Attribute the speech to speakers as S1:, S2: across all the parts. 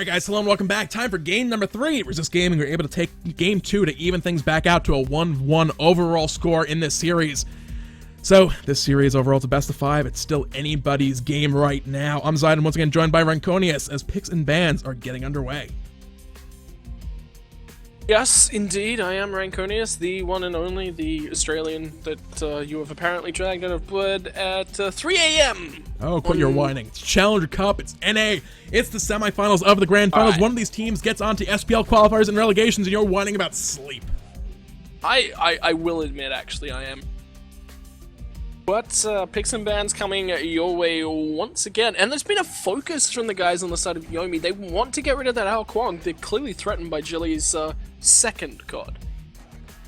S1: Alright guys, hello and welcome back. Time for game number 3. Resist Gaming were able to take game 2 to even things back out to a 1-1 overall score in this series. So, this series overall is a best of 5. It's still anybody's game right now. I'm Zidon, once again joined by Ranconius as picks and bans are getting underway.
S2: Yes, indeed, I am Ranconius, the one and only, the Australian that you have apparently dragged out of blood at 3 AM!
S1: Oh, quit your whining. It's Challenger Cup, it's NA, it's the semifinals of the Grand Finals. Right. One of these teams gets onto SPL qualifiers and relegations, and you're whining about sleep.
S2: I will admit, actually, I am. But picks and bans coming your way once again, and there's been a focus from the guys on the side of Yomi. They want to get rid of that Guan. They're clearly threatened by Jilly's second god.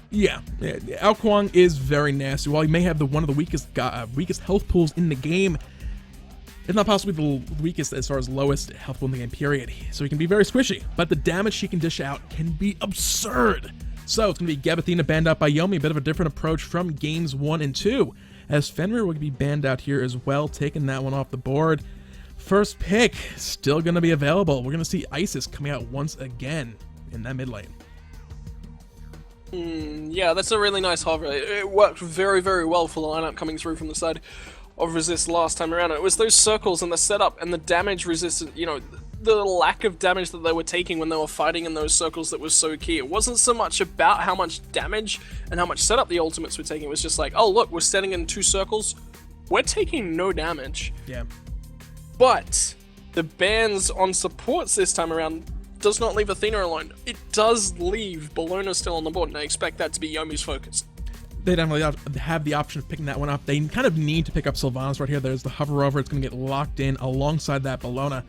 S1: Yeah, Guan is very nasty. While he may have one of the weakest health pools in the game, if not possibly the weakest as far as lowest health pool in the game, period. So he can be very squishy, but the damage he can dish out can be absurd. So it's going to be Gabathina banned out by Yomi, a bit of a different approach from games 1 and 2. As Fenrir will be banned out here as well, taking that one off the board. First pick, still going to be available. We're going to see Isis coming out once again in that mid lane.
S2: Yeah, that's a really nice hover. It worked very, very well for the lineup coming through from the side of Resist last time around. It was those circles and the setup and the damage resistant, you know, the lack of damage that they were taking when they were fighting in those circles that was so key. It wasn't so much about how much damage and how much setup the ultimates were taking. It was just like, oh look, we're standing in 2 circles, we're taking no damage.
S1: Yeah.
S2: But the bans on supports this time around does not leave Athena alone. It does leave Bellona still on the board, and I expect that to be Yomi's focus.
S1: They definitely have the option of picking that one up. They kind of need to pick up Sylvanus right here. There's the hover over. It's going to get locked in alongside that Bellona.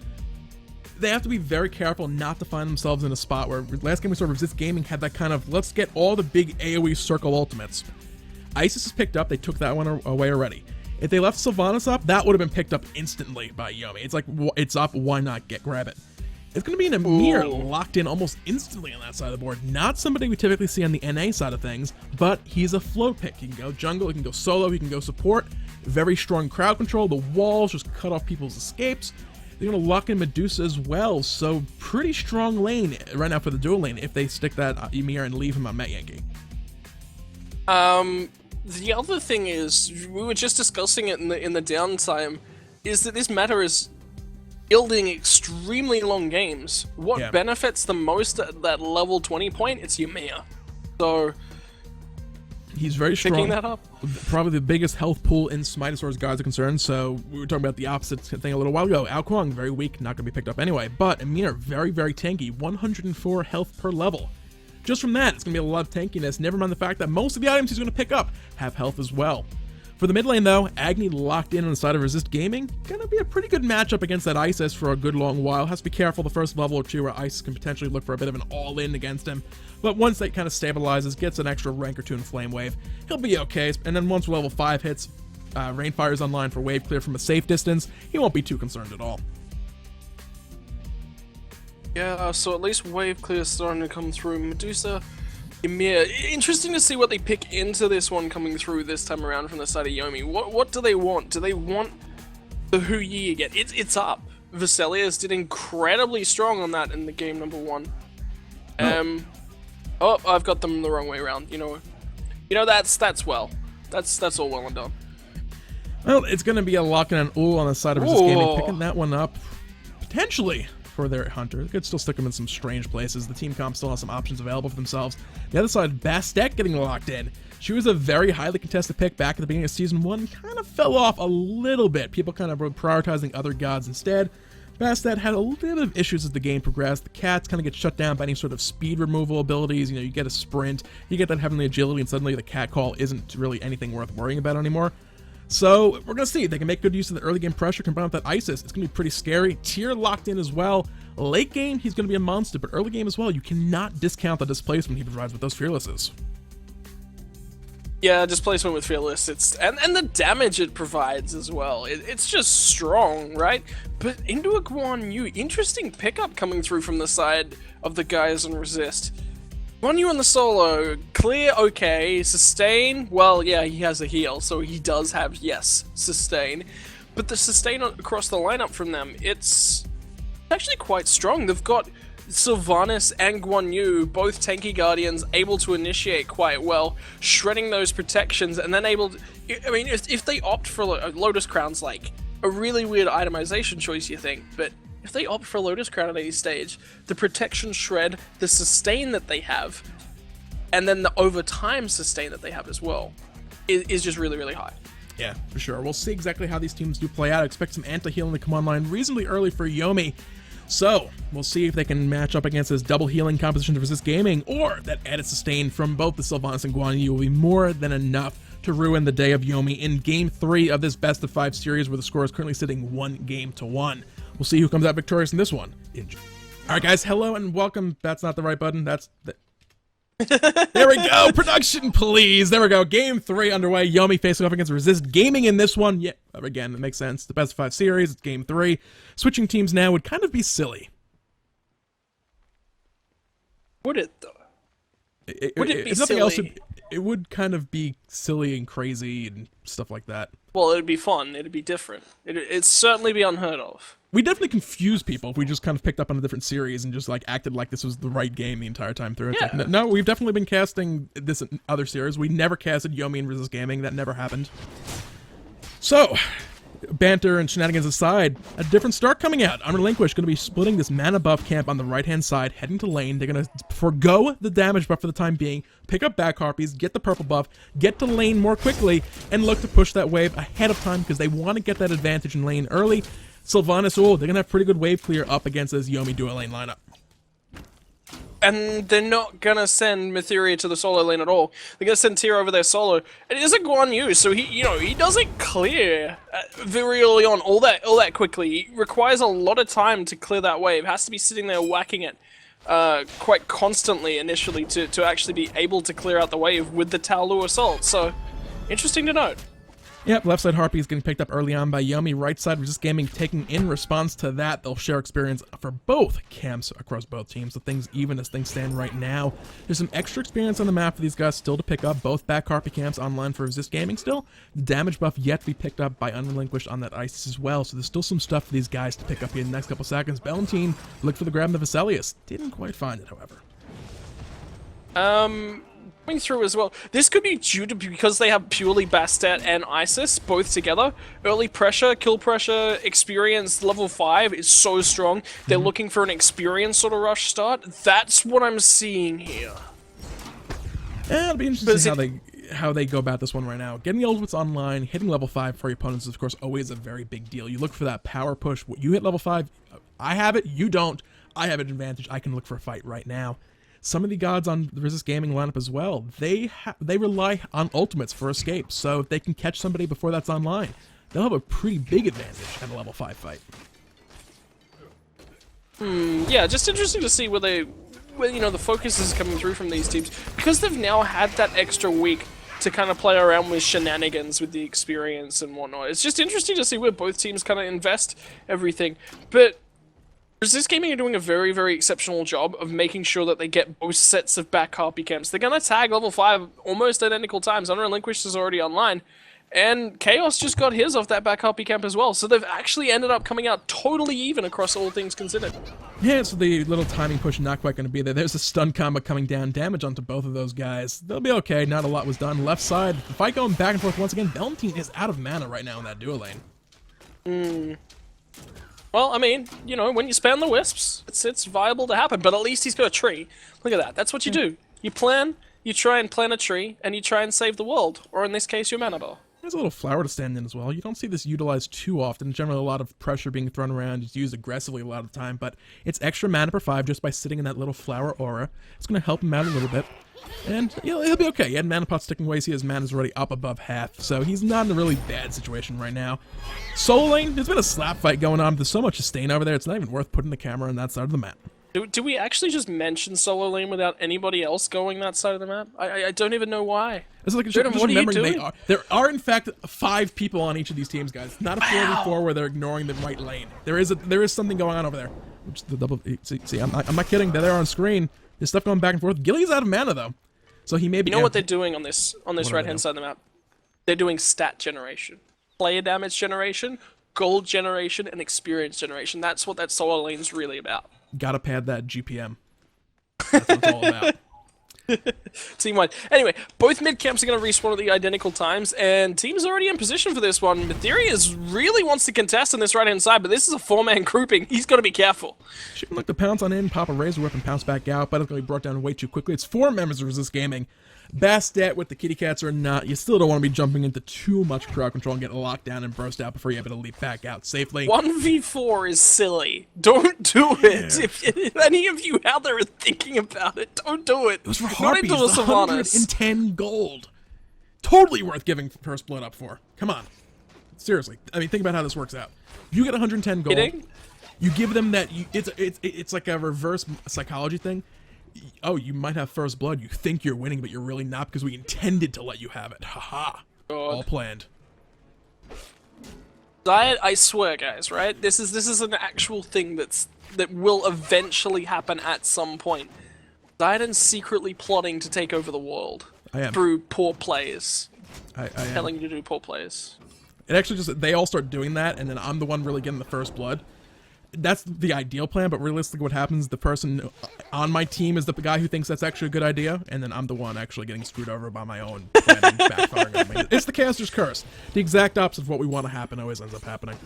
S1: They have to be very careful not to find themselves in a spot where last game we saw Resist Gaming had that kind of, let's get all the big AoE circle ultimates. Isis is picked up, they took that one away already. If they left Sylvanus up, that would have been picked up instantly by Yomi. It's like, it's up, why not grab it? It's going to be an Ymir locked in almost instantly on that side of the board. Not somebody we typically see on the NA side of things, but he's a float pick. He can go jungle, he can go solo, he can go support. Very strong crowd control, the walls just cut off people's escapes. They're going to lock in Medusa as well, so pretty strong lane right now for the dual lane if they stick that Ymir and leave him on Met Yankee.
S2: The other thing is, we were just discussing it in the downtime, is that this matter is building extremely long games. What benefits the most at that level 20 point? It's Ymir. So
S1: he's very strong.
S2: Picking that up.
S1: Probably the biggest health pool in Smite as far as guards are concerned, so we were talking about the opposite thing a little while ago. Guan, very weak, not going to be picked up anyway, but Ymir, very, very tanky, 104 health per level. Just from that, it's going to be a lot of tankiness, never mind the fact that most of the items he's going to pick up have health as well. For the mid lane though, Agni locked in on the side of Resist Gaming, going to be a pretty good matchup against that Isis for a good long while. Has to be careful the first level or 2 where Isis can potentially look for a bit of an all-in against him. But once that kind of stabilizes, gets an extra rank or 2 in Flame Wave, he'll be okay. And then once level 5 hits, Rainfire's online for wave clear from a safe distance, he won't be too concerned at all.
S2: Yeah, so at least wave clear is starting to come through. Medusa, Ymir. Interesting to see what they pick into this one coming through this time around from the side of Yomi. What do they want? Do they want the Hu Yi again? It's up. Vesalius did incredibly strong on that in the game number 1. Oh, I've got them the wrong way around. You know that's well. That's all well and done.
S1: Well, it's going to be a locking on Ullr on the side of Resist Gaming, picking that one up potentially for their hunter. They could still stick them in some strange places. The team comp still has some options available for themselves. The other side, Bastet getting locked in. She was a very highly contested pick back at the beginning of Season 1. Kind of fell off a little bit. People kind of were prioritizing other gods instead. Bastet had a little bit of issues as the game progressed. The cats kind of get shut down by any sort of speed removal abilities. You know, you get a sprint, you get that heavenly agility, and suddenly the cat call isn't really anything worth worrying about anymore. So we're going to see. They can make good use of the early game pressure combined with that Isis. It's going to be pretty scary. Tyr locked in as well. Late game, he's going to be a monster, but early game as well, you cannot discount the displacement he provides with those Fearlesses.
S2: Yeah, displacement with Fearless, and the damage it provides as well. It's just strong, right? But into a Guan Yu, interesting pickup coming through from the side of the guys on Resist. Guan Yu on the solo, clear okay, sustain, well yeah, he has a heal, so he does have, yes, sustain. But the sustain across the lineup from them, it's actually quite strong. They've got Sylvanus and Guan, both tanky guardians, able to initiate quite well, shredding those protections, and then able to, I mean, if they opt for Lotus Crown's like a really weird itemization choice, you think, but if they opt for Lotus Crown at any stage, the protection shred, the sustain that they have, and then the overtime sustain that they have as well, is just really, really high.
S1: Yeah, for sure. We'll see exactly how these teams do play out. I expect some anti-healing to come online reasonably early for Yomi. So, we'll see if they can match up against this double healing composition to resist gaming, or that added sustain from both the Sylvanus and Guan will be more than enough to ruin the day of Yomi in Game 3 of this best of 5 series, where the score is currently sitting 1-1. We'll see who comes out victorious in this one. Alright guys, hello and welcome. That's not the right button, that's the... There we go, production please. There we go, Game 3 underway. Yomi facing off against Resist Gaming in this one. Yeah, again, it makes sense. The best of 5 series, it's Game 3. Switching teams now would kind of be silly.
S2: Would it though?
S1: Would it be if nothing silly? Else, it would kind of be silly and crazy and stuff like that.
S2: Well, it'd be fun, it'd be different. It'd certainly be unheard of.
S1: We definitely confuse people if we just kind of picked up on a different series and just like acted like this was the right game the entire time through. It's
S2: yeah.
S1: Like, no, we've definitely been casting this in other series. We never casted Yomi and Resist Gaming. That never happened. So, banter and shenanigans aside, a different start coming out. Unrelinquished going to be splitting this mana buff camp on the right-hand side, heading to lane. They're going to forgo the damage buff for the time being, pick up back harpies, get the purple buff, get to lane more quickly, and look to push that wave ahead of time because they want to get that advantage in lane early. Sylvanus, they're going to have pretty good wave clear up against this Yomi dual lane lineup.
S2: And they're not going to send Mytheria to the solo lane at all. They're going to send Tyr over there solo. And it is a Guan, so he doesn't clear very early on all that quickly. He requires a lot of time to clear that wave. Has to be sitting there whacking it quite constantly initially to actually be able to clear out the wave with the Taolu Assault. So, interesting to note.
S1: Yep, left side Harpy is getting picked up early on by Yomi. Right side Resist Gaming taking in response to that. They'll share experience for both camps across both teams. So things even as things stand right now. There's some extra experience on the map for these guys still to pick up. Both back Harpy camps online for Resist Gaming still. The damage buff yet to be picked up by Unrelinquished on that Isis as well. So there's still some stuff for these guys to pick up here in the next couple seconds. Bellona looked for the grab of the Vesalius. Didn't quite find it, however.
S2: Going through as well. This could be due to because they have purely Bastet and Isis both together. Early pressure, kill pressure, experience level 5 is so strong. They're looking for an experience sort of rush start. That's what I'm seeing here.
S1: Yeah, it'll be interesting to see how they go about this one right now. Getting the ultimates online, hitting level 5 for your opponents is of course always a very big deal. You look for that power push. You hit level 5, I have it, you don't. I have an advantage. I can look for a fight right now. Some of the gods on the Resist Gaming lineup as well, they rely on ultimates for escape, so if they can catch somebody before that's online, they'll have a pretty big advantage at a level 5 fight.
S2: Yeah, just interesting to see where the focus is coming through from these teams, because they've now had that extra week to kind of play around with shenanigans with the experience and whatnot. It's just interesting to see where both teams kind of invest everything, but Resist Gaming are doing a very, very exceptional job of making sure that they get both sets of back Harpy camps. They're going to tag level 5 almost identical times. Unrelinquished is already online. And Chaos just got his off that back Harpy camp as well. So they've actually ended up coming out totally even across all things considered.
S1: Yeah, so the little timing push not quite going to be there. There's a stun combo coming down, damage onto both of those guys. They'll be okay, not a lot was done. Left side, the fight going back and forth once again. Bellona is out of mana right now in that dual lane.
S2: Well, I mean, when you spam the wisps, it's viable to happen, but at least he's got a tree. Look at that. That's what you do. You plan, you try and plant a tree, and you try and save the world, or in this case, your mana bar.
S1: There's a little flower to stand in as well. You don't see this utilized too often. Generally, a lot of pressure being thrown around. It's used aggressively a lot of the time, but it's extra mana per 5 just by sitting in that little flower aura. It's going to help him out a little bit. And he'll be okay. He had mana pot sticking away, so his mana's already up above half, so he's not in a really bad situation right now. Solo lane, there's been a slap fight going on. There's so much sustain over there, it's not even worth putting the camera on that side of the map.
S2: Do we actually just mention solo lane without anybody else going that side of the map? I don't even know why.
S1: It's like
S2: Jordan, what are you doing?
S1: There are in fact 5 people on each of these teams, guys. It's not a 4v4 where they're ignoring the right lane. There is something going on over there. Which the double see, I'm not kidding. They're there on screen. There's stuff going back and forth. Gilly's out of mana though. So he may be.
S2: You know what they're doing on this right-hand side of the map? They're doing stat generation, player damage generation, gold generation and experience generation. That's what that solo lane's really about.
S1: Gotta pad that GPM. That's what it's all about.
S2: Team-wide. Anyway, both mid camps are going to respawn at the identical times, and team's already in position for this one. Mytherius really wants to contest on this right-hand side, but this is a 4-man grouping. He's got to be careful.
S1: She can look to pounce on in, pop a razor whip, and pounce back out, but it's going to be brought down way too quickly. It's 4 members of Resist Gaming. Bastet with the kitty cats or not, you still don't want to be jumping into too much crowd control and get locked down and burst out before you're able to leap back out safely.
S2: 1v4 is silly. Don't do it. If any of you out there are thinking about it, don't do it.
S1: It was for Harpies, 110 gold. Totally worth giving first blood up for. Come on. Seriously. I mean, think about how this works out. You get 110 gold.
S2: Kidding?
S1: You give them that, it's like a reverse psychology thing. Oh, you might have first blood. You think you're winning, but you're really not because we intended to let you have it. Haha. All planned.
S2: I swear, guys, right? This is an actual thing that will eventually happen at some point. Zion's secretly plotting to take over the world through poor players.
S1: I am.
S2: Telling you to do poor players.
S1: It actually just, they all start doing that, and then I'm the one really getting the first blood. That's the ideal plan, but realistically what happens, the person on my team is the guy who thinks that's actually a good idea, and then I'm the one actually getting screwed over by my own planning, backfiring on me. It's the caster's curse. The exact opposite of what we want to happen always ends up happening.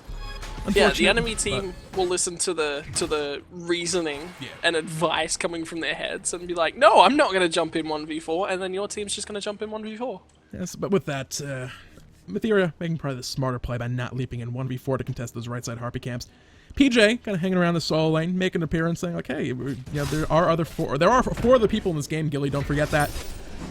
S2: Yeah, the enemy team will listen to the reasoning and advice coming from their heads and be like, no, I'm not going to jump in 1v4, and then your team's just going to jump in 1v4.
S1: Yes, but with that, Mytheria making probably the smarter play by not leaping in 1v4 to contest those right side Harpy camps. PJ kind of hanging around the solo lane, making an appearance, saying like, "Hey, there are 4 other people in this game. Gilly, don't forget that."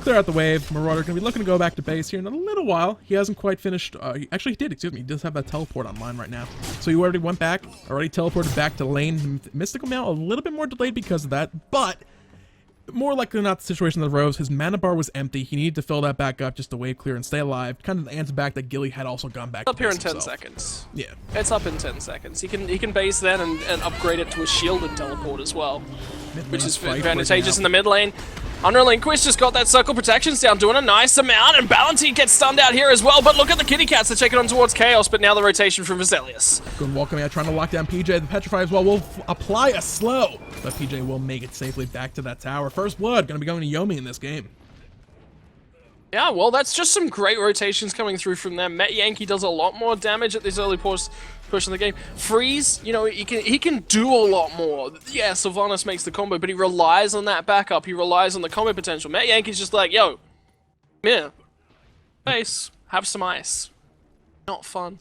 S1: Clear out the wave. Marauder gonna be looking to go back to base here in a little while. He hasn't quite finished. Actually, he did. Excuse me. He does have that teleport online right now. So he already went back. Already teleported back to lane. Mystical Mail a little bit more delayed because of that, but more likely than not the situation that arose. His mana bar was empty. He needed to fill that back up just to wave clear and stay alive. Kind of the answer back that Gilly had also gone back.
S2: Up
S1: to
S2: here in
S1: base
S2: 10
S1: himself.
S2: seconds.
S1: Yeah.
S2: It's up in 10 seconds. He can base then and upgrade it to a shielded teleport as well, which is advantageous in the mid lane. Underlinquist just got that circle protections down, doing a nice amount, and Ballantine gets stunned out here as well, but look at the kitty cats, they're taking on towards Chaos, but now the rotation from Veselius.
S1: Good welcome out, trying to lock down PJ. The Petrify as well will apply a slow, but PJ will make it safely back to that tower. First blood, gonna be going to Yomi in this game.
S2: Yeah, well, that's just some great rotations coming through from them. Met Yankee does a lot more damage at this early push in the game. Freeze, you know, he can do a lot more. Yeah, Sylvanus makes the combo, but he relies on that backup. He relies on the combo potential. Met Yankee's just like, yo, yeah, base, have some ice. Not fun.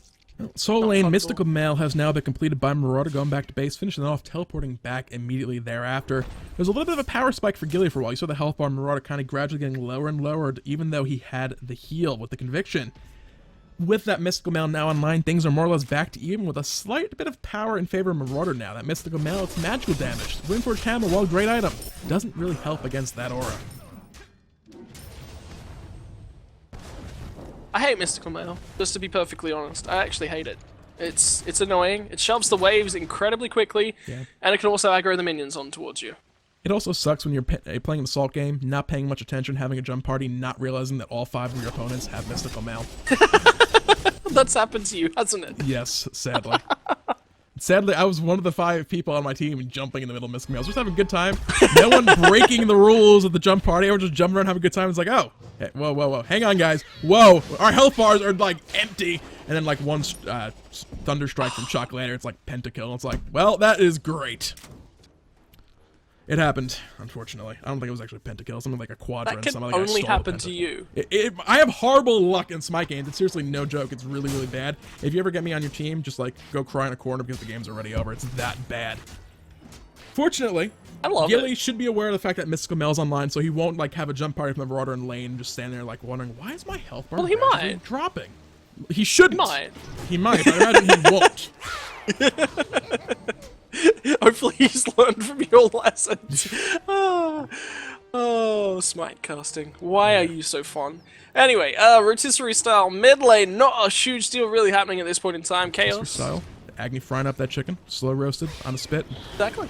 S1: Solo lane Mystical Mail has now been completed by Marauder, going back to base, finishing it off, teleporting back immediately thereafter. There's a little bit of a power spike for Gilly for a while. You saw the health bar Marauder kind of gradually getting lower and lower, even though he had the heal with the Conviction. With that Mystical Mail now online, things are more or less back to even with a slight bit of power in favor of Marauder now. That Mystical Mail, it's magical damage. Windforged Hammer, while a great item, doesn't really help against that aura.
S2: I hate Mystical Mail, just to be perfectly honest. I actually hate it. It's annoying. It shoves the waves incredibly quickly, and it can also aggro the minions on towards you.
S1: It also sucks when you're playing an assault game, not paying much attention, having a jump party, not realizing that all 5 of your opponents have Mystical Mail.
S2: That's happened to you, hasn't it?
S1: Yes, sadly. Sadly, I was one of the 5 people on my team jumping in the middle of Mystical Mail. I was just having a good time. No one breaking the rules of the jump party. Everyone just jumping around having a good time. It's like, oh, hey, whoa, whoa, whoa. Hang on, guys. Whoa. Our health bars are, like, empty. And then, like, one Thunder Strike from Chuck later. It's like pentakill. It's like, well, that is great. It happened, unfortunately. I don't think it was actually pentakill. Something like a quadra.
S2: That can
S1: like
S2: only happen to you.
S1: I have horrible luck in Smite games. It's seriously no joke. It's really, really bad. If you ever get me on your team, just like go cry in a corner because the game's already over. It's that bad. Fortunately, Gilly should be aware of the fact that Mystical Mail's online, so he won't like have a jump party from the Marauder in lane, just stand there like wondering why is my health bar dropping. He shouldn't. He might, but I imagine he won't.
S2: Hopefully he's learned from your lessons. Oh, Smite casting. Why are you so fun? Anyway, rotisserie style mid lane, not a huge deal really happening at this point in time. Chaos.
S1: Style. Agni frying up that chicken, slow roasted on a spit.
S2: Exactly.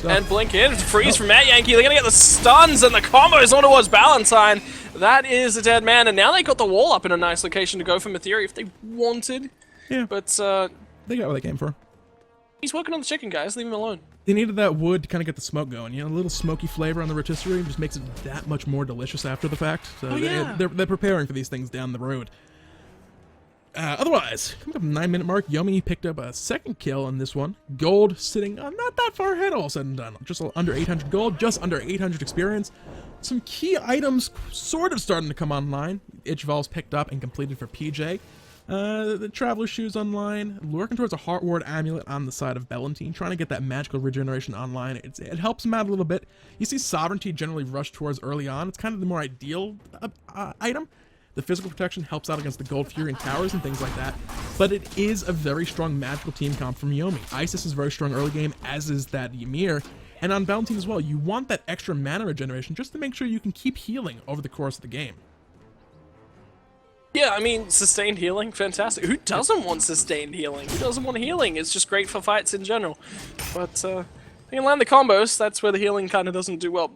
S2: And blink in, freeze from Matt Yankee. They're gonna get the stuns and the combos on towards Ballantine. That is a dead man, and now they got the wall up in a nice location to go for Mytheria if they wanted.
S1: Yeah.
S2: But
S1: They got what they came for.
S2: He's working on the chicken, guys. Leave him alone.
S1: They needed that wood to kind of get the smoke going. You know, a little smoky flavor on the rotisserie just makes it that much more delicious after the fact. So they're preparing for these things down the road. Otherwise, coming up to the 9-minute mark, Yomi picked up a second kill on this one. Gold sitting not that far ahead, all said and done. Just under 800 gold, just under 800 experience. Some key items sort of starting to come online. Itch Valves picked up and completed for PJ. The Traveler Shoes online, working towards a Heart Ward Amulet on the side of Bellona, trying to get that magical regeneration online. It helps him out a little bit. You see Sovereignty generally rush towards early on. It's kind of the more ideal item. The physical protection helps out against the Gold Fury and towers and things like that. But it is a very strong magical team comp from Yomi. Isis is very strong early game, as is that Ymir. And on Bellona as well, you want that extra mana regeneration just to make sure you can keep healing over the course of the game.
S2: Yeah, I mean, sustained healing, fantastic. Who doesn't want sustained healing? Who doesn't want healing? It's just great for fights in general. But they can land the combos, that's where the healing kind of doesn't do well.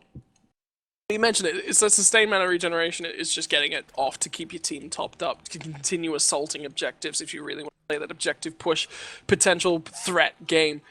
S2: You mentioned it, it's a sustained mana regeneration, it's just getting it off to keep your team topped up, to continue assaulting objectives if you really want to play that objective push, potential threat game.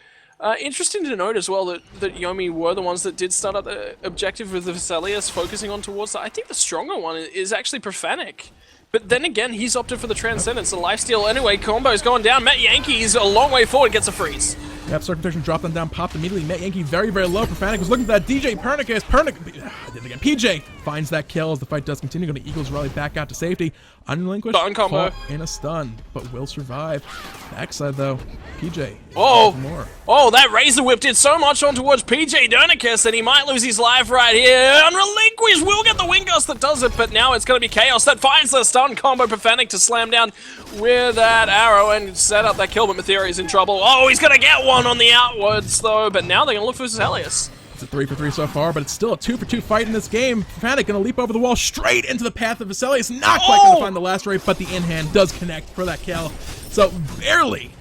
S2: Interesting to note as well that Yomi were the ones that did start up the objective with the Vesalius focusing on towards that. I think the stronger one is actually Profanic. But then again, he's opted for the Transcendence, the lifesteal anyway, combo's going down, Met Yankee's a long way forward, gets a freeze.
S1: Yep, Circumcision dropped them down, popped immediately. Met Yankee very, very low. Profanic was looking for that DJ Pernicus. I did it again. PJ finds that kill as the fight does continue. Going to Eagles rally back out to safety. Unrelinquished.
S2: Stun combo.
S1: In a stun, but will survive. Backside though, PJ.
S2: Oh, oh, that Razor Whip did so much on towards PJ Dernicus that he might lose his life right here. Unrelinquished will get the Wind Gust that does it, but now it's going to be Chaos that finds the stun combo. Profanic to slam down with that arrow and set up that kill, but Matheria's in trouble. Oh, he's going to get one on the outwards though, but now they're going to look for Vesalius.
S1: It's a 3 for 3 so far, but it's still a 2 for 2 fight in this game. Profanic gonna leap over the wall straight into the path of Vesalius. Not quite gonna find the last rate, but the in-hand does connect for that kill. So barely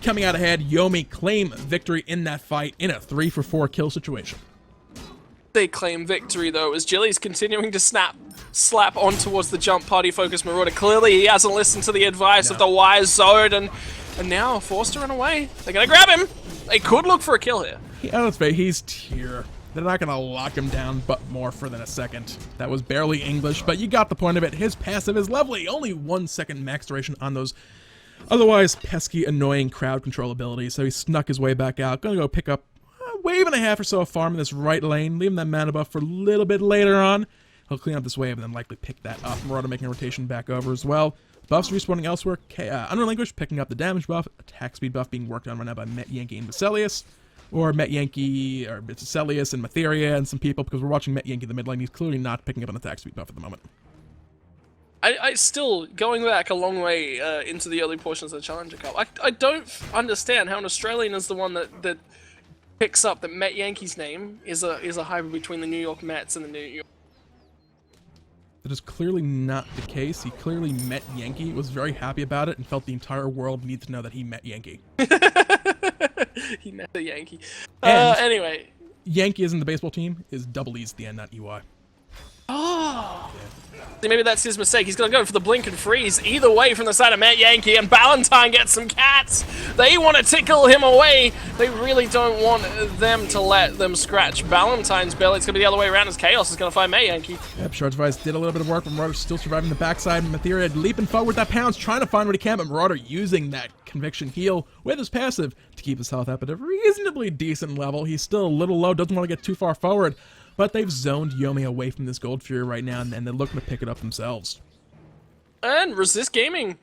S1: coming out ahead. Yomi claim victory in that fight in a 3 for 4 kill situation.
S2: They claim victory though, as Jilly's continuing to slap on towards the jump party focus Marauder. Clearly he hasn't listened to the advice of the wise Zod, and now forced to run away. They're gonna grab him. They could look for a kill here.
S1: Yeah, let's face, he's tier. They're not gonna lock him down but more for than a second. That was barely English, but you got the point of it. His passive is lovely. Only 1 second max duration on those otherwise pesky, annoying crowd control abilities. So he snuck his way back out. Gonna go pick up a wave and a half or so of farm in this right lane. Leave him that mana buff for a little bit later on. He'll clean up this wave and then likely pick that up. Marauder making a rotation back over as well. Buffs respawning elsewhere. Unrelinquished picking up the damage buff. Attack speed buff being worked on right now by Met Yankee and Vesalius. Or Met Yankee, or Vesalius and Matheria and some people, because we're watching Met Yankee in the mid lane. He's clearly not picking up an attack speed buff at the moment.
S2: I still, going back a long way into the early portions of the Challenger Cup, I don't understand how an Australian is the one that picks up that Met Yankee's name is a hybrid between the New York Mets and the New York.
S1: That is clearly not the case. He clearly met Yankee, was very happy about it, and felt the entire world needs to know that he met Yankee.
S2: He met the Yankee.
S1: Anyway. Yankee is in the baseball team, is double E's at the end, not EY.
S2: Oh! Yeah. Maybe that's his mistake. He's going to go for the blink and freeze. Either way from the side of Met Yankee, and Ballantine gets some cats. They want to tickle him away. They really don't want them to let them scratch Ballantine's belly. It's going to be the other way around as Chaos is going to find Met Yankee.
S1: Yep, Shards Vice did a little bit of work, but Marauder's still surviving the backside. Matheria leaping forward with that pounce, trying to find what he can, but Marauder using that Conviction heal with his passive to keep his health up at a reasonably decent level. He's still a little low, doesn't want to get too far forward. But they've zoned Yomi away from this Gold Fury right now, and they're looking to pick it up themselves.
S2: And Resist Gaming,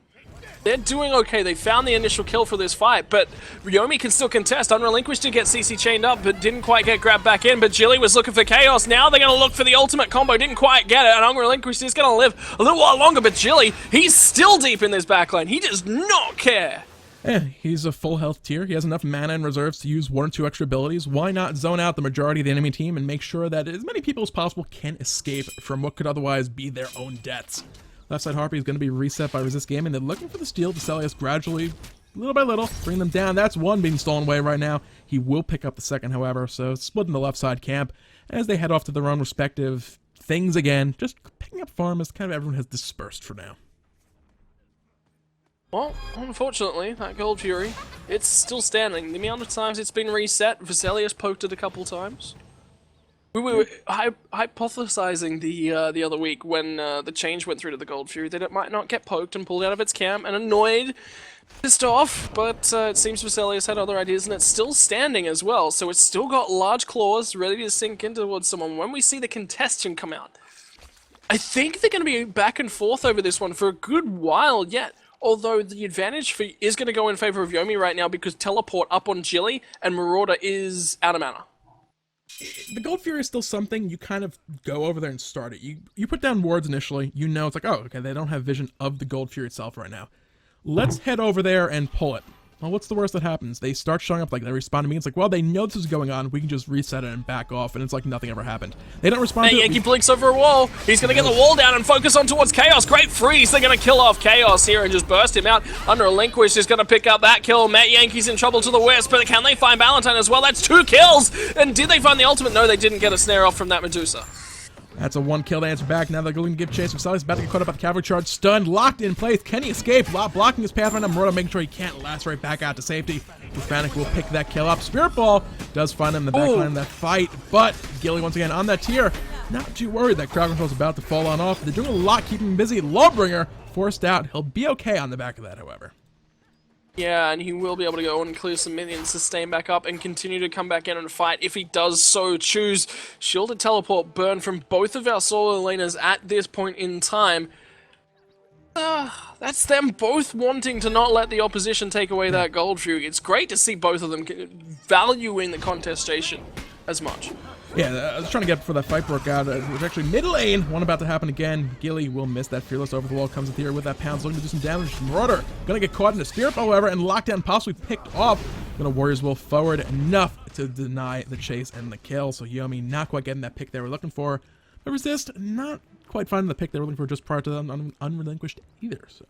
S2: they're doing okay. They found the initial kill for this fight, but Yomi can still contest. Unrelinquished to get CC chained up, but didn't quite get grabbed back in. But Jilly was looking for Chaos. Now they're going to look for the ultimate combo. Didn't quite get it, and Unrelinquished is going to live a little while longer. But Jilly, he's still deep in this backline. He does not care.
S1: Yeah, he's a full health tier. He has enough mana and reserves to use 1 or 2 extra abilities. Why not zone out the majority of the enemy team and make sure that as many people as possible can escape from what could otherwise be their own deaths? Left side Harpy is going to be reset by Resist Gaming. They're looking for the steal. Vesalius gradually, little by little, bring them down. That's one being stolen away right now. He will pick up the second, however, so splitting the left side camp as they head off to their own respective things again. Just picking up farm as kind of everyone has dispersed for now.
S2: Well, unfortunately, that Gold Fury, it's still standing. The amount of times it's been reset, Vesalius poked it a couple times. We were hypothesizing the other week when the change went through to the Gold Fury that it might not get poked and pulled out of its camp and annoyed, pissed off, but it seems Vesalius had other ideas and it's still standing as well, so it's still got large claws ready to sink in towards someone. When we see the contestant come out, I think they're going to be back and forth over this one for a good while yet. Although the advantage is going to go in favor of Yomi right now because teleport up on Jilly and Marauder is out of mana.
S1: The Gold Fury is still something you kind of go over there and start it. You put down wards initially, you know it's like, oh, okay, they don't have vision of the Gold Fury itself right now. Let's head over there and pull it. Well, what's the worst that happens? They start showing up, like, they respond to me. It's like, well, they know this is going on. We can just reset it and back off, and it's like nothing ever happened. They don't respond to it.
S2: Yankee blinks over a wall. He's going to get the wall down and focus on towards Chaos. Great freeze. They're going to kill off Chaos here and just burst him out. Under Relinquish is going to pick up that kill. Matt Yankee's in trouble to the west, but can they find Valentine as well? That's 2 kills. And did they find the ultimate? No, they didn't get a snare off from that Medusa.
S1: That's a 1 kill to answer back. Now they're going to give chase. Vesalius about to get caught up by the cavalry charge. Stunned, locked in place. Can he escape? Blocking his path right now. Marauder making sure he can't lacerate back out to safety. Hispanic will pick that kill up. Spirit Ball does find him in the back line of that fight, but Gilly once again on that tier. Not too worried that crowd control is about to fall on off. They're doing a lot, keeping him busy. Lawbringer forced out. He'll be okay on the back of that, however.
S2: Yeah, and he will be able to go and clear some minions to stay back up and continue to come back in and fight if he does so choose. Shielded teleport burn from both of our solo laners at this point in time. That's them both wanting to not let the opposition take away that Gold Fury. It's great to see both of them valuing the contestation as much.
S1: Yeah, I was trying to get before that fight broke out. It was actually mid lane. One about to happen again. Gilly will miss that. Fearless over the wall comes in here with that pounce, looking to do some damage. Marauder gonna get caught in a spirit, however, and lockdown possibly picked off. Gonna Warriors will forward enough to deny the chase and the kill. So Yomi not quite getting that pick they were looking for. But Resist not quite finding the pick they were looking for just prior to the unrelinquished either. So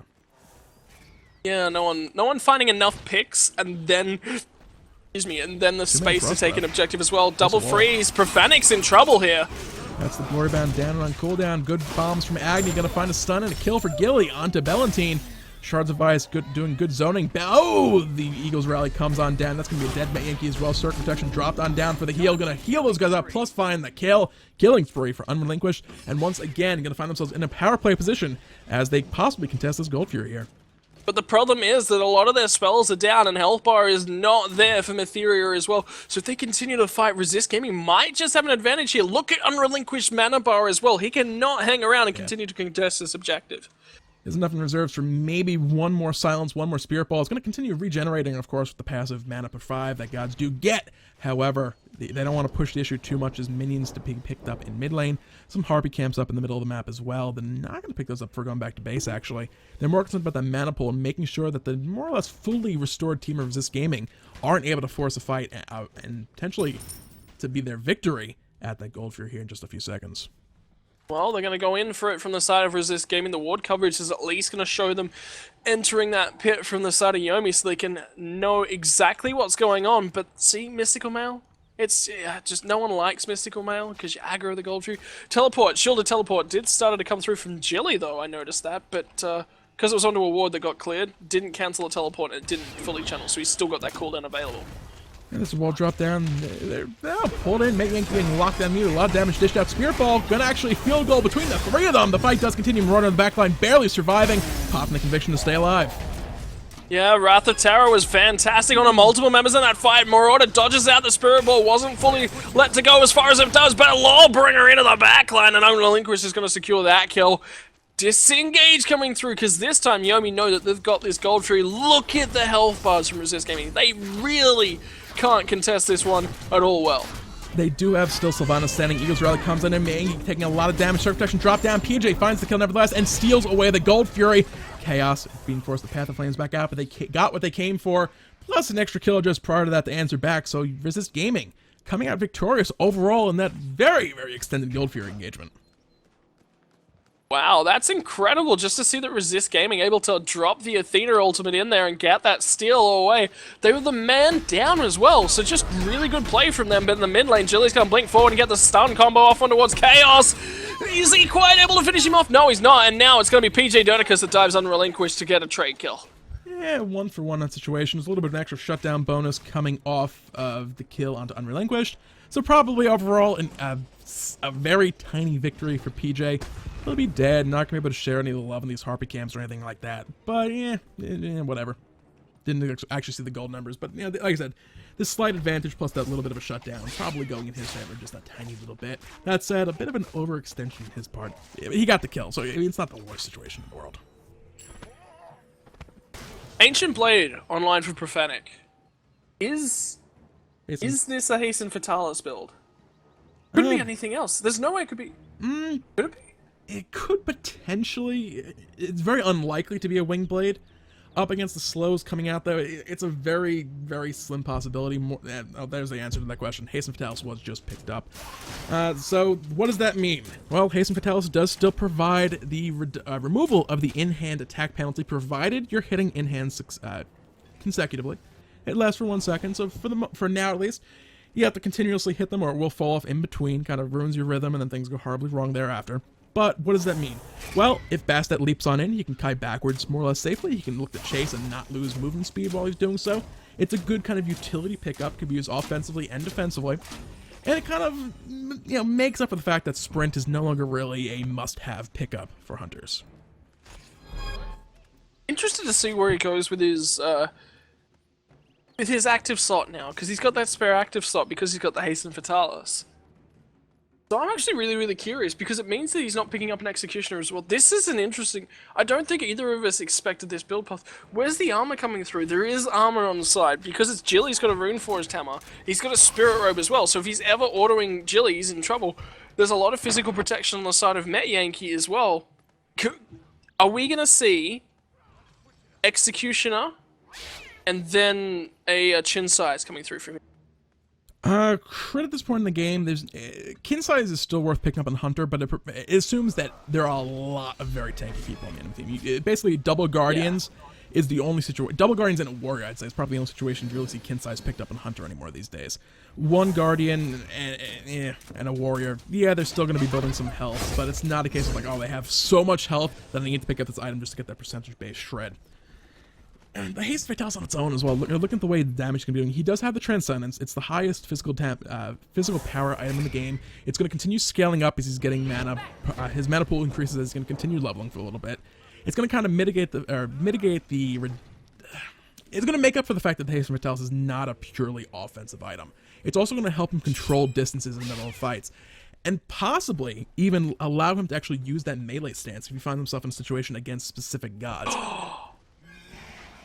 S2: yeah, no one finding enough picks, and then. Excuse me, and then the space to take an objective as well. Double freeze. Prophanic's in trouble here.
S1: That's the Glory Bound down and on cooldown. Good bombs from Agni. Gonna find a stun and a kill for Gilly onto Bellantine. Shards of Ice doing good zoning. Oh, the Eagles rally comes on down. That's gonna be a dead Yankee as well. Circle protection dropped on down for the heal. Gonna heal those guys up, plus find the kill. Killing spree for Unrelinquished. And once again, gonna find themselves in a power play position as they possibly contest this Gold Fury here.
S2: But the problem is that a lot of their spells are down and health bar is not there for Metheria as well. So if they continue to fight Resist Gaming, might just have an advantage here. Look at Unrelinquished mana bar as well. He cannot hang around and continue to contest this objective.
S1: There's enough in reserves for maybe one more Silence, one more Spirit Ball. It's going to continue regenerating, of course, with the passive mana per 5 that gods do get. However, they don't want to push the issue too much as minions to be picked up in mid lane. Some Harpy camps up in the middle of the map as well. They're not going to pick those up for going back to base, actually. They're more concerned about that mana pool and making sure that the more or less fully restored team of Resist Gaming aren't able to force a fight out and potentially to be their victory at that Gold Fury here in just a few seconds.
S2: Well, they're going to go in for it from the side of Resist Gaming. The ward coverage is at least going to show them entering that pit from the side of Yomi so they can know exactly what's going on. But see, Mystical Mail? It's just no one likes Mystical Mail because you aggro the Gold Fury. Teleport, shielded teleport did start to come through from Jilly though, I noticed that. But because it was onto a ward that got cleared, didn't cancel a teleport and it didn't fully channel. So he's still got that cooldown available.
S1: And this wall drop down. They're pulled in, making locked down meter. A lot of damage dished out. Spirit Ball gonna actually field goal between the 3 of them. The fight does continue. Marauder on the backline, barely surviving. Popping the conviction to stay alive.
S2: Yeah, Wrath of Terror was fantastic on multiple members in that fight. Marauder dodges out. The Spirit Ball wasn't fully let to go as far as it does, but a Lawbringer into the backline, and Unrelinquished is going to secure that kill. Disengage coming through, because this time Yomi know that they've got this Gold Fury. Look at the health bars from Resist Gaming. They really can't contest this one at all well.
S1: They do have still Sylvanus standing. Eagles Rally comes in and taking a lot of damage. Surf protection drop down. PJ finds the kill nevertheless and steals away the Gold Fury. Chaos being forced to Path of Flames back out, but they got what they came for, plus an extra kill just prior to that to answer back. So Resist Gaming coming out victorious overall in that very, very extended Gold Fury engagement.
S2: Wow, that's incredible just to see that Resist Gaming able to drop the Athena ultimate in there and get that steal away. They were the man down as well, so just really good play from them. But in the mid lane, Jilly's going to blink forward and get the stun combo off on towards Chaos. Is he quite able to finish him off? No, he's not, and now it's going to be PJ Donicus that dives Unrelinquished to get a trade kill.
S1: Yeah, 1-for-1 on situations. A little bit of an extra shutdown bonus coming off of the kill onto Unrelinquished. So probably overall a very tiny victory for PJ. He'll be dead, not going to be able to share any of the love in these Harpy camps or anything like that. But yeah, whatever. Didn't actually see the gold numbers, but like I said, this slight advantage plus that little bit of a shutdown probably going in his favor just a tiny little bit. That said, a bit of an overextension on his part. He got the kill, so it's not the worst situation in the world.
S2: Ancient Blade online for Prophanic. Is this a Hasten Fatalis build? Could be anything else. There's no way it could be. Could it be?
S1: It could potentially. It's very unlikely to be a Wing Blade. Up against the slows coming out, though, it's a very, very slim possibility. There's the answer to that question. Hasten Fatalis was just picked up. So, what does that mean? Well, Hasten Fatalis does still provide the removal of the in-hand attack penalty, provided you're hitting in-hand consecutively. It lasts for 1 second, so for now at least, you have to continuously hit them or it will fall off in between, kind of ruins your rhythm, and then things go horribly wrong thereafter. But what does that mean? Well, if Bastet leaps on in, he can kite backwards more or less safely. He can look to chase and not lose movement speed while he's doing so. It's a good kind of utility pickup, can be used offensively and defensively. And it kind of, makes up for the fact that sprint is no longer really a must-have pickup for hunters.
S2: Interested to see where he goes with his active slot now, because he's got that spare active slot because he's got the Hasten Fatalis. So I'm actually really, really curious, because it means that he's not picking up an Executioner as well. This is an interesting... I don't think either of us expected this build path. Where's the armor coming through? There is armor on the side. Because it's Jill, he's got a Rune Forged hammer. He's got a Spirit Robe as well. So if he's ever ordering Jill, he's in trouble. There's a lot of physical protection on the side of Met Yankee as well. Are we going to see Executioner and then a Chin Size coming through from him?
S1: Crit at this point in the game, there's Kin Size is still worth picking up on Hunter, but it assumes that there are a lot of very tanky people on the enemy team. Basically, double Guardians is the only situation. Double Guardians and a Warrior, I'd say, is probably the only situation you really see Kin Size picked up on Hunter anymore these days. One Guardian and a Warrior, yeah, they're still going to be building some health, but it's not a case of like, oh, they have so much health that they need to pick up this item just to get that percentage-based shred. And the Haste Fatalis on its own as well. Look at the way the damage can be doing. He does have the Transcendence. It's the highest physical power item in the game. It's going to continue scaling up as he's getting mana. His mana pool increases as he's going to continue leveling for a little bit. It's going to kind of mitigate the... It's going to make up for the fact that the Haste Fatalis is not a purely offensive item. It's also going to help him control distances in the middle of fights. And possibly even allow him to actually use that melee stance if he finds himself in a situation against specific gods.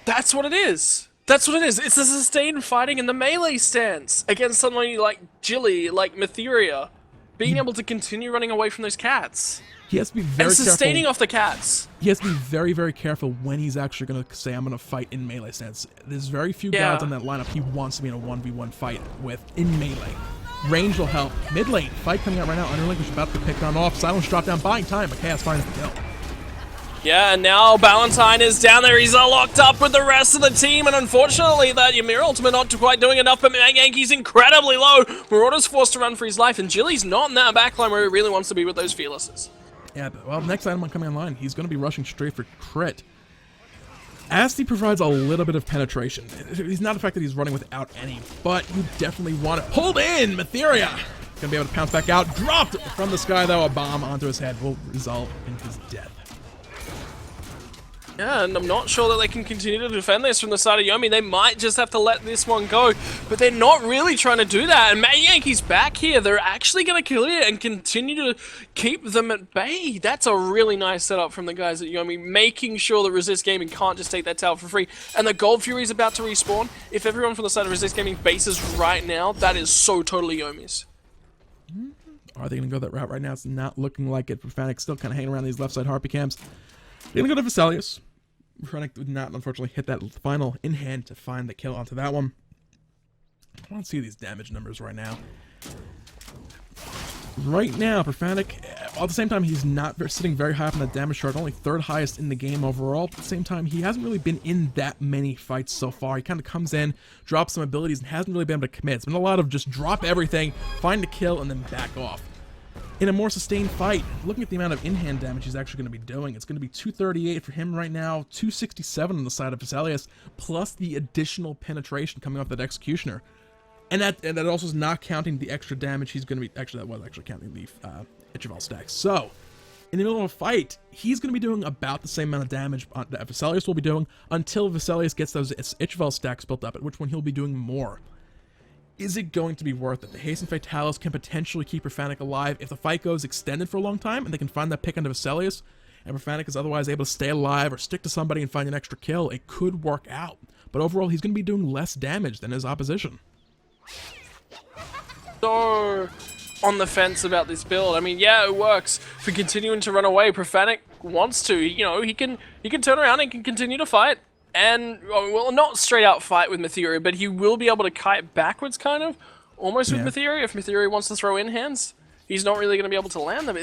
S2: That's what it is. That's what it is. It's the sustained fighting in the melee stance against somebody like Jilly, like Matheria, being able to continue running away from those cats.
S1: He has to be very careful.
S2: Sustaining off the cats.
S1: He has to be very, very careful when he's actually going to say, I'm going to fight in melee stance. There's very few gods on that lineup he wants to be in a 1v1 fight with in melee. Range will help. Mid lane, fight coming out right now. Unrelinquished about to be picked on off. Silence drop down, buying time, but Chaos finds the kill.
S2: Yeah, and now Ballantyne is down there. He's locked up with the rest of the team, and unfortunately, that Ymir ultimate not quite doing enough, but Yankee's incredibly low. Marauder's forced to run for his life, and Jilly's not in that backline where he really wants to be with those Fearlesses.
S1: Yeah, well, next item coming online, he's going to be rushing straight for crit. Asti provides a little bit of penetration. He's not the fact that he's running without any, but you definitely want it. Pulled in! Matheria! Gonna be able to pounce back out. Dropped from the sky, though. A bomb onto his head will result in his death.
S2: Yeah, and I'm not sure that they can continue to defend this from the side of Yomi. They might just have to let this one go, but they're not really trying to do that. And Matt Yankee's back here. They're actually going to kill it and continue to keep them at bay. That's a really nice setup from the guys at Yomi, making sure that Resist Gaming can't just take that tower for free. And the Gold Fury is about to respawn. If everyone from the side of Resist Gaming bases right now, that is so totally Yomi's.
S1: Are they going to go that route right now? It's not looking like it. Prophanic still kind of hanging around these left side Harpy camps. They're going to go to Vesalius. Prophanic did not, unfortunately, hit that final in-hand to find the kill onto that one. I want to see these damage numbers right now. Right now, Prophanic, at the same time, he's not sitting very high up on the damage chart, only third highest in the game overall. At the same time, he hasn't really been in that many fights so far. He kind of comes in, drops some abilities, and hasn't really been able to commit. It's been a lot of just drop everything, find the kill, and then back off. in a more sustained fight. Looking at the amount of in-hand damage he's actually going to be doing, it's going to be 238 for him right now, 267 on the side of Vesalius, plus the additional penetration coming off that Executioner. And that also is not counting the extra damage he's going to be... Actually, that was actually counting the Itemization stacks. So, in the middle of a fight, he's going to be doing about the same amount of damage that Vesalius will be doing until Vesalius gets those Itemization stacks built up, at which point he'll be doing more. Is it going to be worth it? The Haste and Fatalis can potentially keep Profanic alive if the fight goes extended for a long time and they can find that pick onto Vesalius, and Profanic is otherwise able to stay alive or stick to somebody and find an extra kill. It could work out. But overall, he's going to be doing less damage than his opposition.
S2: So on the fence about this build. I mean, yeah, it works for continuing to run away. Profanic wants to, you know, he can turn around and can continue to fight. And, well, not straight out fight with Meteoria, but he will be able to kite backwards, kind of, almost with Meteoria. If Meteoria wants to throw in hands, he's not really going to be able to land them.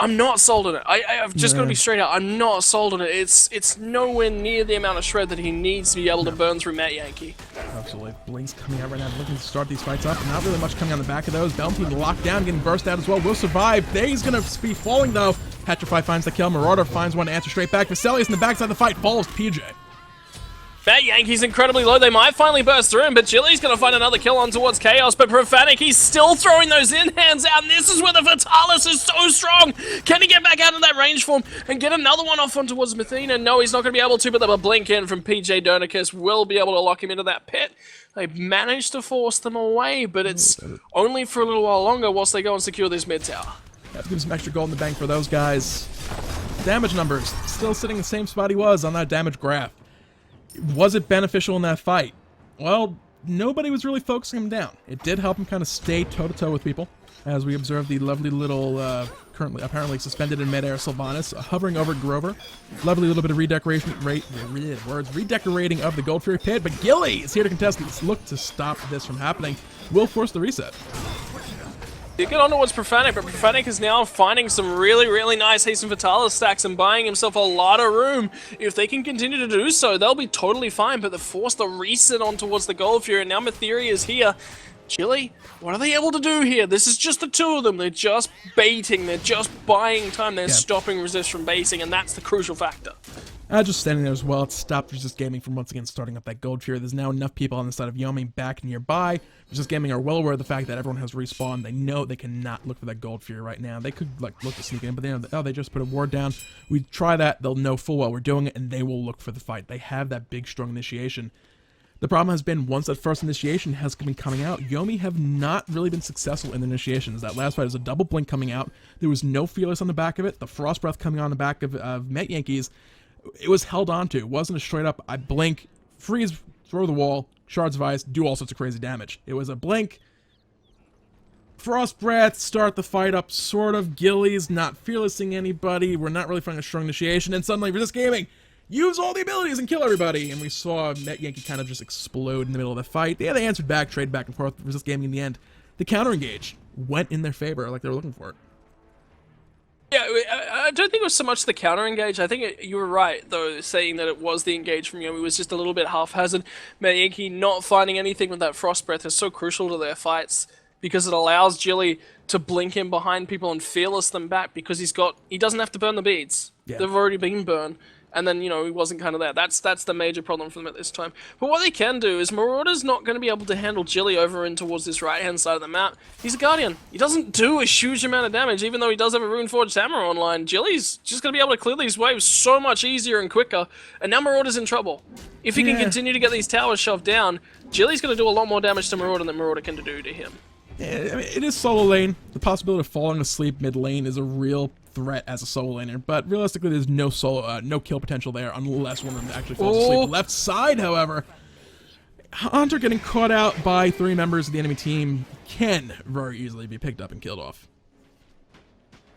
S2: I'm not sold on it. I've just got to be straight out. I'm not sold on it. It's nowhere near the amount of shred that he needs to be able to burn through Matt Yankee.
S1: Absolutely. Blink's coming out right now, looking to start these fights up. Not really much coming on the back of those. Bellona locked down, getting burst out as well. Will survive. He's going to be falling, though. Petrify finds the kill. Marauder finds one to answer straight back. Vesalius in the backside of the fight follows PJ.
S2: Matt Yankee's incredibly low. They might finally burst through him, but Jilly's going to find another kill on towards Chaos. But Profanic, he's still throwing those in-hands out, and this is where the Fatalis is so strong. Can he get back out of that range form and get another one off on towards Mathena? No, he's not going to be able to, but the blink in from PJ Dernicus will be able to lock him into that pit. They managed to force them away, but it's only for a little while longer whilst they go and secure this mid tower.
S1: Have to give some extra gold in the bank for those guys. Damage numbers, still sitting in the same spot he was on that damage graph. Was it beneficial in that fight? Well, nobody was really focusing him down. It did help him kind of stay toe-to-toe with people, as we observed the lovely little, currently apparently suspended in midair Sylvanus, hovering over Grover. Lovely little bit of redecorating of the Gold Fury pit, but Gilly is here to contest. Let's look to stop this from happening. Will force the reset.
S2: You get on towards Profanic, but Profanic is now finding some really, really nice Haste and Fatalis stacks and buying himself a lot of room. If they can continue to do so, they'll be totally fine, but they force the reset on towards the Gold Fury, and now Meteoria is here. Jilly, what are they able to do here? This is just the two of them. They're just baiting. They're just buying time. They're stopping Resist from basing, and that's the crucial factor.
S1: Just standing there as well. It stopped Resist Gaming from once again starting up that Gold Fury. There's now enough people on the side of Yomi back nearby. Resist Gaming are well aware of the fact that everyone has respawned. They know they cannot look for that Gold Fury right now. They could look to sneak in, but they just put a ward down. We try that. They'll know full well we're doing it, and they will look for the fight. They have that big, strong initiation. The problem has been, once that first initiation has been coming out, Yomi have not really been successful in the initiations. That last fight was a double blink coming out. There was no Fearless on the back of it. The Frost Breath coming on the back of Met Yankees. It was held onto. It wasn't a straight up, I blink, freeze, throw the wall, Shards of Ice, do all sorts of crazy damage. It was a blink, Frost Breath, start the fight up, sort of. Gilly's not fearlessing anybody. We're not really finding a strong initiation, and suddenly Resist Gaming use all the abilities and kill everybody. And we saw Met Yankee kind of just explode in the middle of the fight. Yeah, they answered back, trade back and forth. Resist Gaming in the end, the counter engage went in their favor like they were looking for it.
S2: Yeah, I don't think it was so much the counter engage. I think you were right, though, saying that it was the engage from Yomi was just a little bit haphazard. Matt Yankee not finding anything with that Frost Breath is so crucial to their fights because it allows Jilly to blink in behind people and fearless them back because he doesn't have to burn the beads. Yeah. They've already been burned. And then, you know, he wasn't kind of there. That's the major problem for them at this time. But what they can do is Marauder's not going to be able to handle Jilly over in towards this right-hand side of the map. He's a Guardian. He doesn't do a huge amount of damage, even though he does have a Runeforged Hammer online. Jilly's just going to be able to clear these waves so much easier and quicker. And now Marauder's in trouble. If he can continue to get these towers shoved down, Jilly's going to do a lot more damage to Marauder than Marauder can do to him.
S1: Yeah, I mean, it is solo lane. The possibility of falling asleep mid lane is a real threat as a solo laner, but realistically there's no no kill potential there unless one of them actually falls asleep. Left side, however, Hunter getting caught out by 3 members of the enemy team can very easily be picked up and killed off.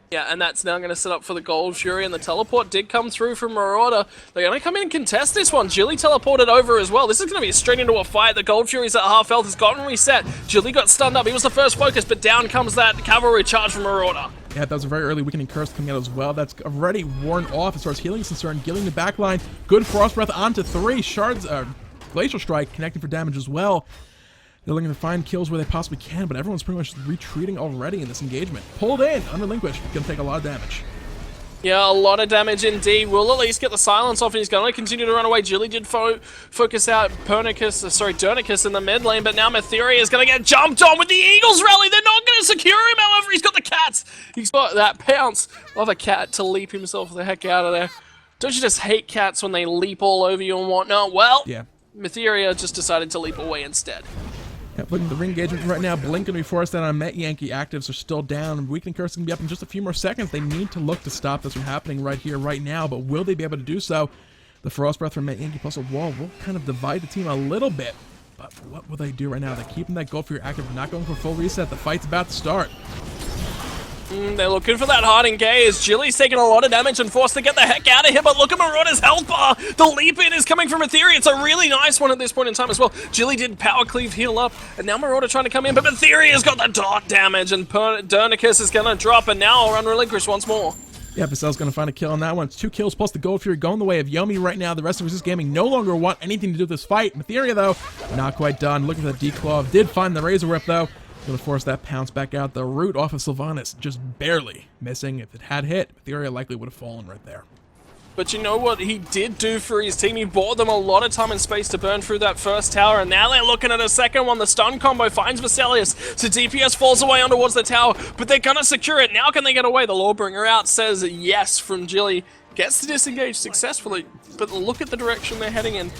S2: Yeah, and that's now going to set up for the Gold Fury, and the teleport did come through from Marauder. They're going to come in and contest this one. Jilly teleported over as well. This is going to be straight into a fight. The Gold Fury's at half health, has gotten reset. Jilly got stunned up. He was the first focus, but down comes that cavalry charge from Marauder.
S1: Yeah, that was a very early Weakening Curse coming out as well. That's already worn off as far as healing is concerned. Gilling the backline. Good Frost Breath onto 3. Shards, Glacial Strike connecting for damage as well. They're looking to find kills where they possibly can, but everyone's pretty much retreating already in this engagement. Pulled in, unrelinquished, gonna take a lot of damage.
S2: Yeah, a lot of damage indeed. We'll at least get the silence off, and he's going to continue to run away. Jilly did focus out Dernicus in the mid lane, but now Metheria is going to get jumped on with the Eagles rally. They're not going to secure him, however. He's got the cats. He's got that pounce of a cat to leap himself the heck out of there. Don't you just hate cats when they leap all over you and whatnot? Well, yeah. Metheria just decided to leap away instead.
S1: Yep, looking at the ring engagement right now. Blink gonna be forced out on Met Yankee. Actives are still down. Weakening Curse can be up in just a few more seconds. They need to look to stop this from happening right here, right now, but will they be able to do so? The Frost Breath from Met Yankee plus a wall will kind of divide the team a little bit, but what will they do right now? They're keeping that gold for your active, not going for full reset. The fight's about to start.
S2: They're looking for that hard engage. Jilly's taking a lot of damage and forced to get the heck out of here, but look at Marauder's health bar. The leap in is coming from Metheria. It's a really nice one at this point in time as well. Jilly did power cleave heal up, and now Marauder trying to come in, but Metheria's got the dart damage, and Dernicus is going to drop, and now unrelinquished once more.
S1: Yeah, Basel's going to find a kill on that one. It's 2 kills plus the Gold Fury going the way of Yomi right now. The rest of Resist Gaming no longer want anything to do with this fight. Metheria, though, not quite done. Looking for the declaw. Did find the Razor Whip, though. Going to force that pounce back out. The root off of Sylvanus, just barely missing. If it had hit, Metheria likely would have fallen right there.
S2: But you know what he did do for his team? He bought them a lot of time and space to burn through that first tower, and now they're looking at a second one. The stun combo finds Baselius, so DPS falls away on towards the tower, but they're gonna secure it. Now can they get away? The Lawbringer out says yes from Jilly. Gets to disengage successfully, but look at the direction they're heading in.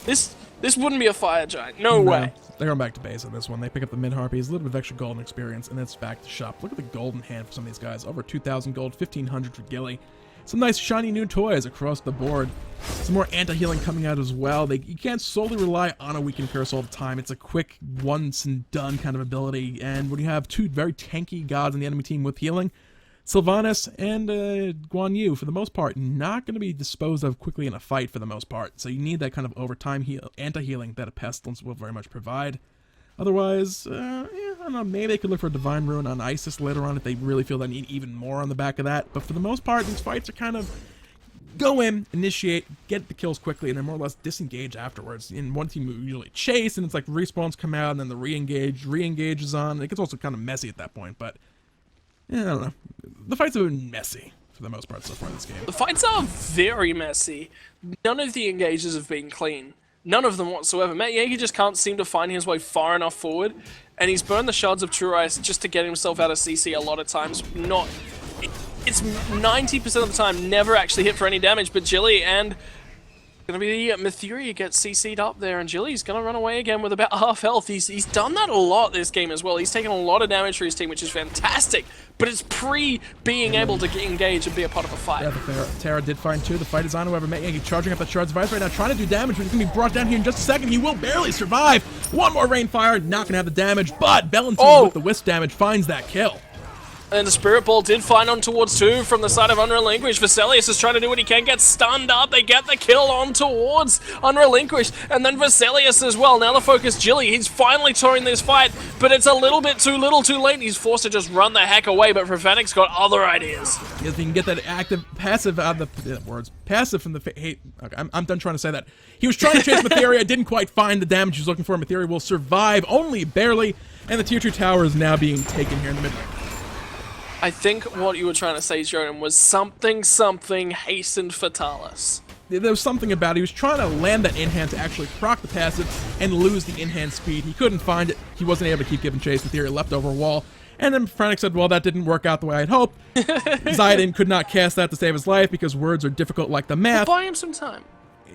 S2: This wouldn't be a fire giant. No way.
S1: They're going back to base on this one. They pick up the mid-harpies, a little bit of extra golden experience, and then it's back to shop. Look at the golden hand for some of these guys. Over 2,000 gold, 1,500 for Gilly. Some nice shiny new toys across the board. Some more anti-healing coming out as well. You can't solely rely on a Weakened Curse all the time. It's a quick, once-and-done kind of ability. And when you have 2 very tanky gods on the enemy team with healing, Sylvanus and Guan, for the most part, not going to be disposed of quickly in a fight for the most part. So you need that kind of overtime anti-healing that a Pestilence will very much provide. Otherwise, I don't know, maybe they could look for a Divine Ruin on Isis later on if they really feel they need even more on the back of that. But for the most part, these fights are kind of go in, initiate, get the kills quickly, and then more or less disengage afterwards. And one team will usually chase, and it's like respawns come out, and then the re-engage is on. It gets also kind of messy at that point, but yeah, I don't know. The fights have been messy for the most part so far in this game.
S2: The fights are very messy. None of the engages have been clean. None of them whatsoever. Met Yankee just can't seem to find his way far enough forward, and he's burned the Shards of True Ice just to get himself out of CC a lot of times. It's 90% of the time never actually hit for any damage, but Jilly and gonna be Metheria gets CC'd up there, and Jilly's gonna run away again with about half health. He's done that a lot this game as well. He's taken a lot of damage for his team, which is fantastic, but it's being able to engage and be a part of a fight.
S1: Yeah, the Terra did find 2. The fight is on, however. Met Yankee charging up the Shards of Ice right now, trying to do damage, but he's gonna be brought down here in just a second. He will barely survive. One more Rainfire, not gonna have the damage, but Bellona with the Wisp damage finds that kill.
S2: And the Spirit Ball did find on towards 2 from the side of Unrelinquished. Vaselius is trying to do what he can, get stunned up. They get the kill on towards Unrelinquished. And then Vaselius as well. Now the focus, Jilly. He's finally towing this fight, but it's a little bit too little too late. He's forced to just run the heck away, but Prophetic's got other ideas.
S1: If he can get that active, passive out of the passive from the okay, I'm done trying to say that. He was trying to chase Metheria, didn't quite find the damage he was looking for. Metheria will survive, only barely, and the tier 2 tower is now being taken here in the mid lane.
S2: I think what you were trying to say, Jordan, was something hastened Fatalis.
S1: There was something about it. He was trying to land that in-hand to actually proc the passive and lose the in-hand speed. He couldn't find it. He wasn't able to keep giving chase. Metheria left over a wall. And then Frantic said, well, that didn't work out the way I'd hoped. Zidane could not cast that to save his life because words are difficult like the math.
S2: Buy him some time.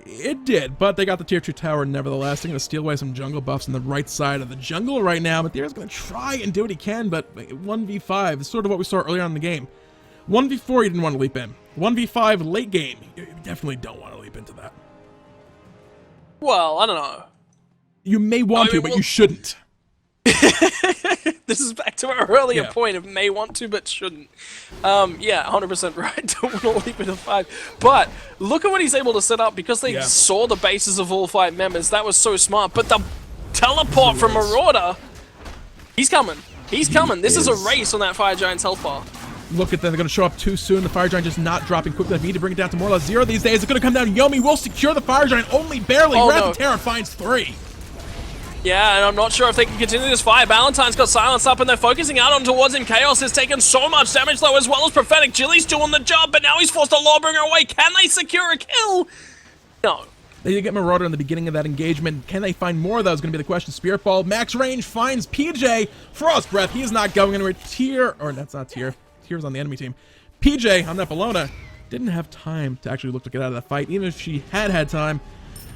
S1: It did, but they got the tier 2 tower nevertheless. They're going to steal away some jungle buffs on the right side of the jungle right now. Meteria's going to try and do what he can, but 1v5 is sort of what we saw earlier on in the game. 1v4 you didn't want to leap in. 1v5 late game, you definitely don't want to leap into that.
S2: Well, I don't know.
S1: You may want to, but you shouldn't.
S2: This is back to our earlier point of may want to but shouldn't. Yeah, 100% right. Don't want to leap into 5. But look at what he's able to set up because they saw the bases of all 5 members. That was so smart. But the teleport from Marauder, he's coming. He's coming. This is a race on that Fire Giant's health bar.
S1: Look at them. They're going to show up too soon. The Fire Giant just not dropping quickly. They need to bring it down to more or less 0 these days. It's going to come down. Yomi will secure the Fire Giant only barely. Wrath of Terror finds 3.
S2: Yeah, and I'm not sure if they can continue this fight. Valentine's got silence up and they're focusing out on towards him. Chaos has taken so much damage though, as well as Prophetic. Jilly's doing the job, but now he's forced a Lawbringer away. Can they secure a kill? No.
S1: They did get Marauder in the beginning of that engagement. Can they find more? That was going to be the question. Spirit Ball, max range, finds PJ. Frost Breath, he's not going anywhere. Tyr, or that's not Tyr. Tyr's on the enemy team. PJ on that Bellona didn't have time to actually look to get out of that fight. Even if she had time,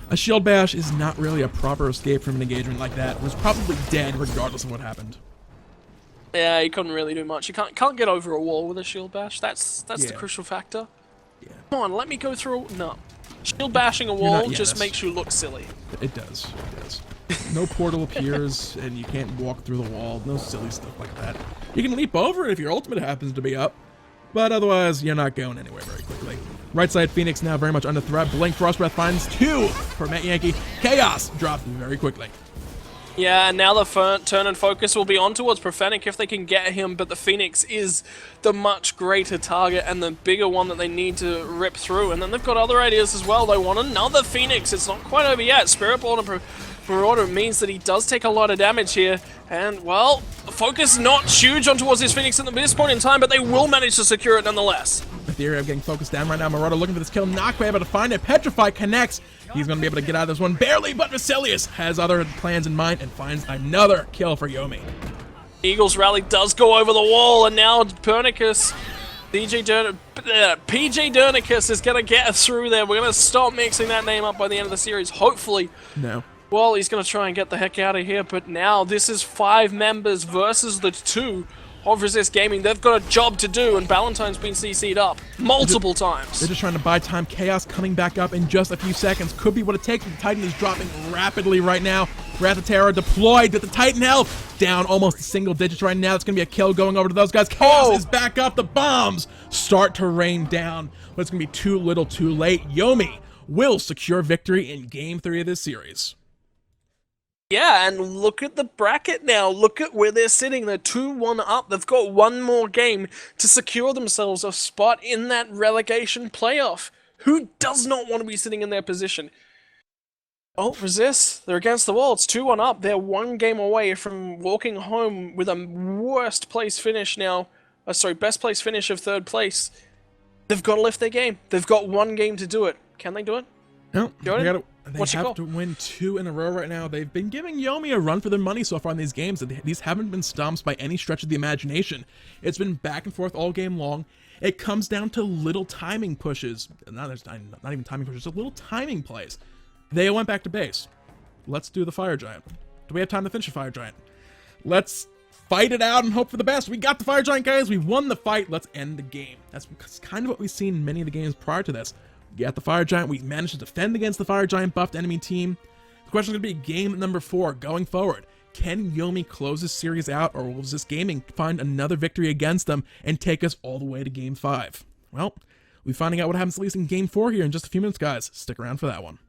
S1: a shield bash is not really a proper escape from an engagement like that. It was probably dead regardless of what happened.
S2: Yeah, you couldn't really do much. You can't get over a wall with a shield bash. That's the crucial factor.
S1: Yeah.
S2: Come on, let me go through. No. Shield bashing a wall just makes you look silly.
S1: It does. It does. No portal appears, and you can't walk through the wall. No silly stuff like that. You can leap over it if your ultimate happens to be up, but otherwise, you're not going anywhere very quickly. Right side Phoenix now very much under threat. Blink Frost Breath finds 2 for Matt Yankee. Chaos drops very quickly.
S2: Yeah, and now the turn and focus will be on towards Prophetic if they can get him, but the Phoenix is the much greater target and the bigger one that they need to rip through. And then they've got other ideas as well. They want another Phoenix. It's not quite over yet. Spirit Ball and Marauder means that he does take a lot of damage here. And, well, focus not huge on towards this Phoenix at this point in time, but they will manage to secure it nonetheless.
S1: Ethereum getting focused down right now. Marauder looking for this kill. Not quite able to find it. Petrify connects. He's going to be able to get out of this one barely, but Vasilius has other plans in mind and finds another kill for Yomi.
S2: Eagles Rally does go over the wall, and now Pernicus, PJ Dernicus is going to get through there. We're going to stop mixing that name up by the end of the series, hopefully.
S1: No.
S2: Well, he's going to try and get the heck out of here, but now this is 5 members versus the 2 of Resist Gaming. They've got a job to do, and Valentine's been CC'd up multiple times.
S1: They're just trying to buy time. Chaos coming back up in just a few seconds. Could be what it takes. The Titan is dropping rapidly right now. Wrath of Terror deployed with the Titan health down almost single digits right now. It's going to be a kill going over to those guys. Chaos is back up. The bombs start to rain down, but it's going to be too little too late. Yomi will secure victory in Game 3 of this series.
S2: Yeah, and look at the bracket now. Look at where they're sitting. They're 2-1 up. They've got one more game to secure themselves a spot in that relegation playoff. Who does not want to be sitting in their position? Oh, Resist. They're against the wall. It's 2-1 up. They're 1 game away from walking home with a worst place finish now. Best place finish of 3rd place. They've got to lift their game. They've got 1 game to do it. Can they do it?
S1: No. They
S2: What's
S1: have to win 2 in a row right now. They've been giving Yomi a run for their money so far in these games. These haven't been stomps by any stretch of the imagination. It's been back and forth all game long. It comes down to little timing pushes. Not even timing pushes, just little timing plays. They went back to base. Let's do the Fire Giant. Do we have time to finish the Fire Giant? Let's fight it out and hope for the best. We got the Fire Giant, guys. We won the fight. Let's end the game. That's kind of what we've seen in many of the games prior to this. We got the Fire Giant. We managed to defend against the Fire Giant buffed enemy team. The question is going to be game number 4 going forward. Can Yomi close this series out, or will Resist Gaming find another victory against them and take us all the way to game 5? Well, we'll be finding out what happens at least in game 4 here in just a few minutes, guys. Stick around for that one.